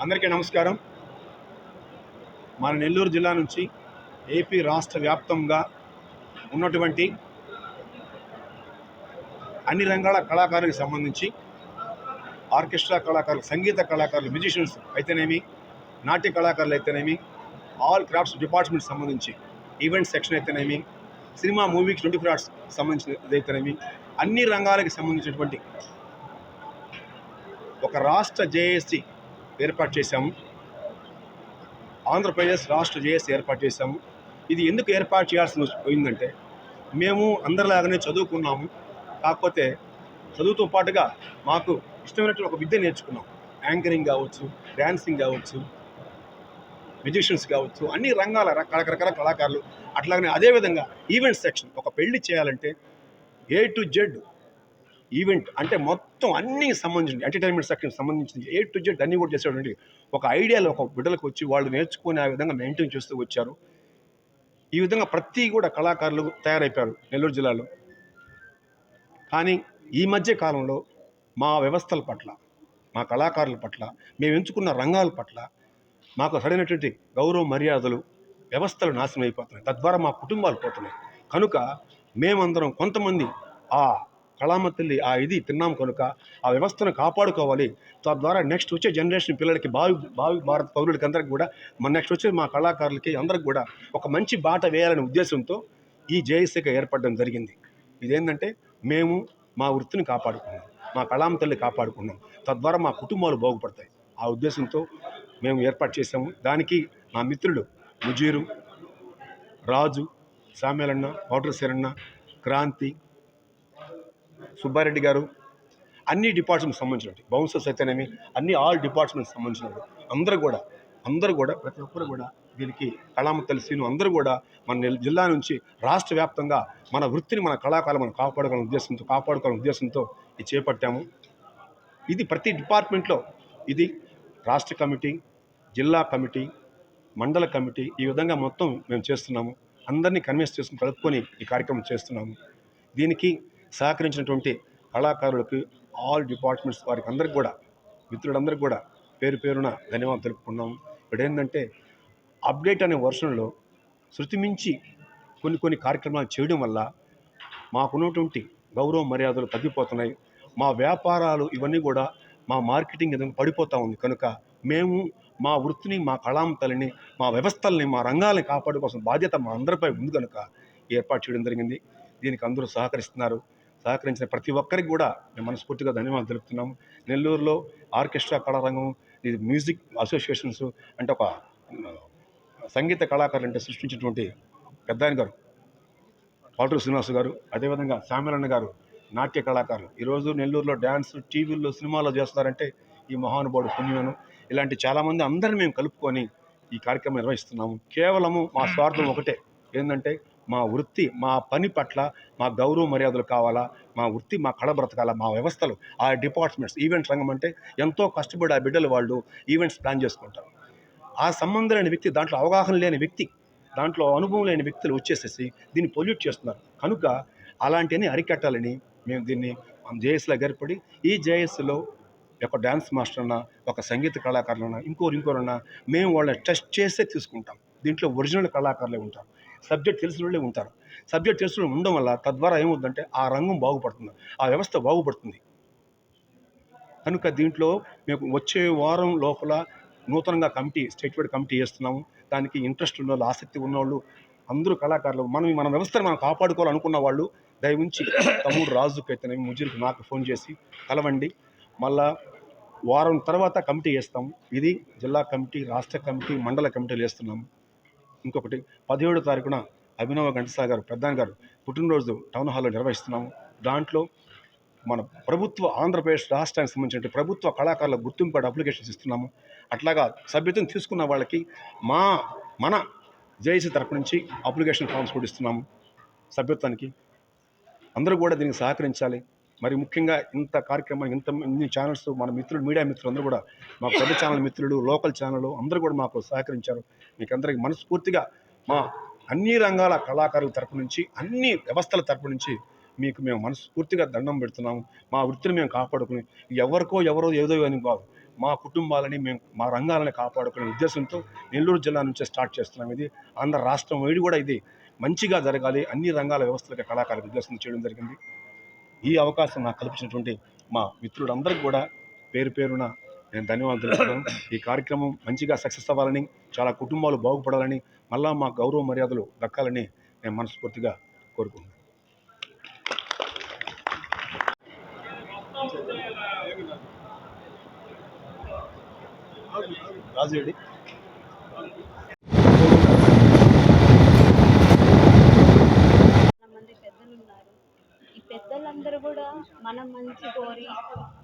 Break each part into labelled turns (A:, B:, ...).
A: అందరికీ నమస్కారం. మన నెల్లూరు జిల్లా నుంచి ఏపీ రాష్ట్ర వ్యాప్తంగా ఉన్నటువంటి అన్ని రంగాల కళాకారులకు సంబంధించి ఆర్కెస్ట్రా కళాకారులు, సంగీత కళాకారులు, మ్యూజిషియన్స్ అయితేనేమి, నాట్య కళాకారులు అయితేనేమి, ఆల్ క్రాఫ్ట్స్ డిపార్ట్మెంట్ సంబంధించి ఈవెంట్ సెక్షన్ అయితేనేమి, సినిమా మూవీకి 24 అవర్స్ సంబంధించినది అయితేనేమి, అన్ని రంగాలకు సంబంధించినటువంటి ఒక రాష్ట్ర జేఏసీ ఏర్పాటు చేశాము. ఆంధ్రప్రదేశ్ రాష్ట్ర జేఏసీ ఏర్పాటు చేశాము. ఇది ఎందుకు ఏర్పాటు చేయాల్సి పోయిందంటే, మేము అందరిలాగానే చదువుకున్నాము. కాకపోతే చదువుతో పాటుగా మాకు ఇష్టమైనటువంటి ఒక విద్య నేర్చుకున్నాం. యాంకరింగ్ కావచ్చు, డ్యాన్సింగ్ కావచ్చు, మ్యూజిషియన్స్ కావచ్చు, అన్ని రంగాల రకరకాల కళాకారులు. అట్లాగనే అదేవిధంగా ఈవెంట్ సెక్షన్, ఒక పెళ్లి చేయాలంటే A to Z ఈవెంట్ అంటే మొత్తం అన్నీ సంబంధించి ఎంటర్టైన్మెంట్ సెక్షన్ సంబంధించింది A to Z అన్నీ కూడా చేసేటువంటి ఒక ఐడియాలు ఒక బిడ్డలకు వచ్చి వాళ్ళు నేర్చుకునే ఆ విధంగా మెయింటైన్ చేస్తూ వచ్చారు. ఈ విధంగా ప్రతి కూడా కళాకారులు తయారైపోయారు నెల్లూరు జిల్లాలో. కానీ ఈ మధ్య కాలంలో మా వ్యవస్థల పట్ల, మా కళాకారుల పట్ల, మేము ఎంచుకున్న రంగాల పట్ల మాకు సరైనటువంటి గౌరవ మర్యాదలు, వ్యవస్థలు నాశనం అయిపోతున్నాయి. తద్వారా మా కుటుంబాలు పోతున్నాయి. కనుక మేమందరం కొంతమంది ఆ కళామతల్లి ఆ ఇది తిన్నాం కనుక ఆ వ్యవస్థను కాపాడుకోవాలి. తద్వారా నెక్స్ట్ వచ్చే జనరేషన్ పిల్లలకి, భావి భారత పౌరులకి అందరికి కూడా, నెక్స్ట్ వచ్చే మా కళాకారులకి అందరికి కూడా ఒక మంచి బాట వేయాలనే ఉద్దేశంతో ఈ జేఏసీగా ఏర్పడడం జరిగింది. ఇదేంటంటే మేము మా వృత్తిని కాపాడుకున్నాం, మా కళామతల్ని కాపాడుకున్నాం. తద్వారా మా కుటుంబాలు బాగుపడతాయి. ఆ ఉద్దేశంతో మేము ఏర్పాటు చేశాము. దానికి మా మిత్రులు ముజీరు, రాజు, సామ్యాలన్న, పౌటర్ శరణ, క్రాంతి, సుబ్బారెడ్డి గారు, అన్ని డిపార్ట్మెంట్కి సంబంధించినవి, బౌన్సర్స్ అయితేనేమి, అన్ని ఆల్ డిపార్ట్మెంట్కి సంబంధించినవి అందరూ కూడా ప్రతి ఒక్కరు కూడా దీనికి కళామతల్లి సీను అందరూ కూడా మన జిల్లా నుంచి రాష్ట్ర వ్యాప్తంగా మన వృత్తిని, మన కళాకారులు మనం కాపాడుకోవాలనే ఉద్దేశంతో ఇది చేపట్టాము. ఇది ప్రతి డిపార్ట్మెంట్లో ఇది రాష్ట్ర కమిటీ, జిల్లా కమిటీ, మండల కమిటీ, ఈ విధంగా మొత్తం మేము చేస్తున్నాము. అందరినీ కన్విన్స్ చేసుకుని కలుపుకొని ఈ కార్యక్రమం చేస్తున్నాము. దీనికి సహకరించినటువంటి కళాకారులకు, ఆల్ డిపార్ట్మెంట్స్ వారికి అందరికి కూడా, మిత్రులందరికీ కూడా పేరు పేరున ధన్యవాదాలు తెలుపుకున్నాము. ఇప్పుడు ఏంటంటే అప్డేట్ అనే వర్షన్లో శృతి మించి కొన్ని కార్యక్రమాలు చేయడం వల్ల మాకున్నటువంటి గౌరవ మర్యాదలు తగ్గిపోతున్నాయి. మా వ్యాపారాలు ఇవన్నీ కూడా, మా మార్కెటింగ్ ఏదైనా పడిపోతూ ఉంది. కనుక మేము మా వృత్తిని, మా కళామతల్ని, మా వ్యవస్థల్ని, మా రంగాలని కాపాడుకోవాల్సిన బాధ్యత మా అందరిపై ఉంది. కనుక ఏర్పాటు చేయడం జరిగింది. దీనికి అందరూ సహకరిస్తున్నారు. సహకరించిన ప్రతి ఒక్కరికి కూడా మేము మనస్ఫూర్తిగా ధన్యవాదాలు తెలుపుతున్నాము. నెల్లూరులో ఆర్కెస్ట్రా కళారంగం, ఇది మ్యూజిక్ అసోసియేషన్స్ అంటే ఒక సంగీత కళాకారులు అంటే సృష్టించినటువంటి పెద్దాయన గారు, పాటూరు శ్రీనివాస్ గారు, అదేవిధంగా సామ్యాలన్న గారు, నాట్య కళాకారులు ఈరోజు నెల్లూరులో డ్యాన్స్, టీవీల్లో, సినిమాల్లో చేస్తున్నారంటే ఈ మహానుభావుడు పుణ్యమను. ఇలాంటి చాలామంది అందరినీ మేము కలుపుకొని ఈ కార్యక్రమం నిర్వహిస్తున్నాము. కేవలము మా స్వార్థం ఒకటే, ఏంటంటే మా వృత్తి, మా పని పట్ల మా గౌరవ మర్యాదలు కావాలా, మా వృత్తి, మా కళ బ్రతకాలా, మా వ్యవస్థలు, ఆ డిపార్ట్మెంట్స్, ఈవెంట్స్ రంగం అంటే ఎంతో కష్టపడి ఆ బిడ్డలు వాళ్ళు ఈవెంట్స్ ప్లాన్ చేసుకుంటారు. ఆ సంబంధం లేని వ్యక్తి, దాంట్లో అవగాహన లేని వ్యక్తి, దాంట్లో అనుభవం లేని వ్యక్తులు వచ్చేసేసి దీన్ని పొల్యూట్ చేస్తున్నారు. కనుక అలాంటివన్నీ అరికట్టాలని మేము దీన్ని జేఎస్లో ఏర్పడి, ఈ జేఎస్లో ఒక డ్యాన్స్ మాస్టర్ అన్నా, ఒక సంగీత కళాకారులన్నా, ఇంకోరన్నా మేము వాళ్ళని టెస్ట్ చేసే తీసుకుంటాం. దీంట్లో ఒరిజినల్ కళాకారులే ఉంటారు, సబ్జెక్ట్ తెలిసిన వాళ్ళే ఉంటారు. సబ్జెక్ట్ తెలిసిన ఉండడం వల్ల తద్వారా ఏమవుతుందంటే ఆ రంగం బాగుపడుతుంది, ఆ వ్యవస్థ బాగుపడుతుంది. కనుక దీంట్లో మేము వచ్చే వారం లోపల నూతనంగా కమిటీ, స్టేట్ వైడ్ కమిటీ చేస్తున్నాము. దానికి ఇంట్రెస్ట్ ఉన్నవాళ్ళు, ఆసక్తి ఉన్నవాళ్ళు అందరూ కళాకారులు, మన వ్యవస్థను మనం కాపాడుకోవాలనుకున్న వాళ్ళు దయవుంచి తమ్ముడు రాజుకి అయితేనేమి, ముజీర్కి నాకు ఫోన్ చేసి కలవండి. మళ్ళా వారం తర్వాత కమిటీ వేస్తాము. ఇది జిల్లా కమిటీ, రాష్ట్ర కమిటీ, మండల కమిటీలు వేస్తున్నాము. ఇంకొకటి 17వ తారీఖున అభినవ ఘంటసాల గారు, పెద్దాయన గారు పుట్టినరోజు టౌన్ హాల్లో నిర్వహిస్తున్నాము. దాంట్లో మన ప్రభుత్వ, ఆంధ్రప్రదేశ్ రాష్ట్రానికి సంబంధించిన ప్రభుత్వ కళాకారుల గుర్తింపు అప్లికేషన్స్ ఇస్తున్నాము. అట్లాగా సభ్యత్వం తీసుకున్న వాళ్ళకి మన జేఏసీ తరపు నుంచి అప్లికేషన్ ఫామ్స్ కూడా ఇస్తున్నాము సభ్యత్వానికి. అందరూ కూడా దీనికి సహకరించాలి. మరి ముఖ్యంగా ఇంత కార్యక్రమం, ఇన్ని ఛానల్స్, మన మిత్రులు, మీడియా మిత్రులు అందరూ కూడా, మా పెద్ద ఛానల్ మిత్రులు, లోకల్ ఛానల్ అందరూ కూడా మాకు సహకరించారు. మీకు అందరికీ మనస్ఫూర్తిగా మా అన్ని రంగాల కళాకారుల తరపు నుంచి, అన్ని వ్యవస్థల తరపు నుంచి మీకు మేము మనస్ఫూర్తిగా దండం పెడుతున్నాము. మా వృత్తిని మేము కాపాడుకుని ఎవరో ఏదో అని బాగు మా కుటుంబాలని మేము మా రంగాలని కాపాడుకునే ఉద్దేశంతో నెల్లూరు జిల్లా నుంచే స్టార్ట్ చేస్తున్నాం. ఇది ఆంధ్ర రాష్ట్రం వైడు కూడా ఇది మంచిగా జరగాలి, అన్ని రంగాల వ్యవస్థలకి కళాకారుల ఉద్దేశం చేయడం జరిగింది. ఈ అవకాశం నాకు కల్పించినటువంటి మా మిత్రులందరికీ కూడా పేరు పేరున నేను ధన్యవాదాలు తెలుపుతున్నాను. ఈ కార్యక్రమం మంచిగా సక్సెస్ అవ్వాలని, చాలా కుటుంబాలు బాగుపడాలని, మళ్ళా మా గౌరవ మర్యాదలు దక్కాలని నేను మనస్ఫూర్తిగా కోరుకుంటున్నాను. రాజురెడ్డి
B: మంది పెద్దలున్నారు. ఈ పెద్దలందరూ కూడా మన మంచి కోరి,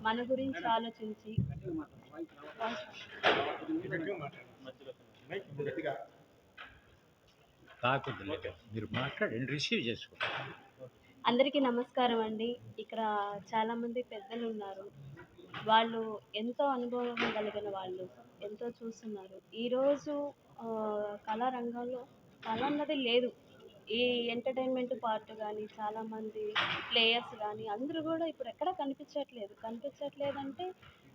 B: మన గురించి ఆలోచించి
C: మీరు మాట్లాడండి, రిసీవ్ చేసుకోండి.
B: అందరికీ నమస్కారం అండి. ఇక్కడ చాలామంది పెద్దలు ఉన్నారు. వాళ్ళు ఎంతో అనుభవం కలిగిన వాళ్ళు, ఎంతో చూస్తున్నారు. ఈరోజు కళారంగంలో కళ అన్నది లేదు. ఈ ఎంటర్టైన్మెంట్ పార్ట్ కానీ, చాలామంది ప్లేయర్స్ కానీ అందరూ కూడా ఇప్పుడు ఎక్కడ కనిపించట్లేదంటే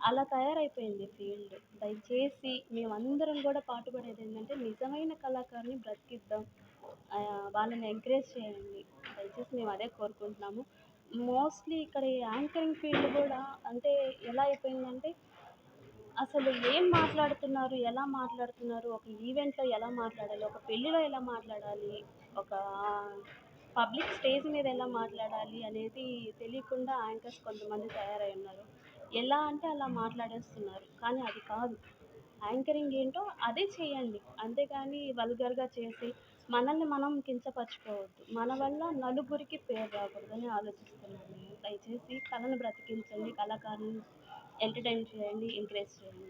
B: అలా తయారైపోయింది ఫీల్డ్. దయచేసి మేమందరం కూడా పాటుపడేది ఏంటంటే నిజమైన కళాకారుని బ్రతికిద్దాం, వాళ్ళని ఎంకరేజ్ చేయండి. దయచేసి మేము అదే కోరుకుంటున్నాము. మోస్ట్లీ ఇక్కడ ఈ యాంకరింగ్ ఫీల్డ్ కూడా అంటే ఎలా అయిపోయిందంటే అసలు ఏం మాట్లాడుతున్నారు, ఎలా మాట్లాడుతున్నారు, ఒక ఈవెంట్లో ఎలా మాట్లాడాలి, ఒక పెళ్ళిలో ఎలా మాట్లాడాలి, ఒక పబ్లిక్ స్టేజ్ మీద ఎలా మాట్లాడాలి అనేది తెలియకుండా యాంకర్స్ కొంతమంది తయారై ఉన్నారు. ఎలా అంటే అలా మాట్లాడేస్తున్నారు. కానీ అది కాదు. యాంకరింగ్ ఏంటో అదే చేయండి. అంతేగాని వల్గర్గా చేసి మనల్ని మనం కించపరచుకోవద్దు. మన వల్ల నలుగురికి పేరు రాకూడదని ఆలోచిస్తున్నాను నేను. దయచేసి కళను బ్రతికించండి, కళాకారులను ఎంటర్టైన్ చేయండి, ఎంకరేజ్ చేయండి.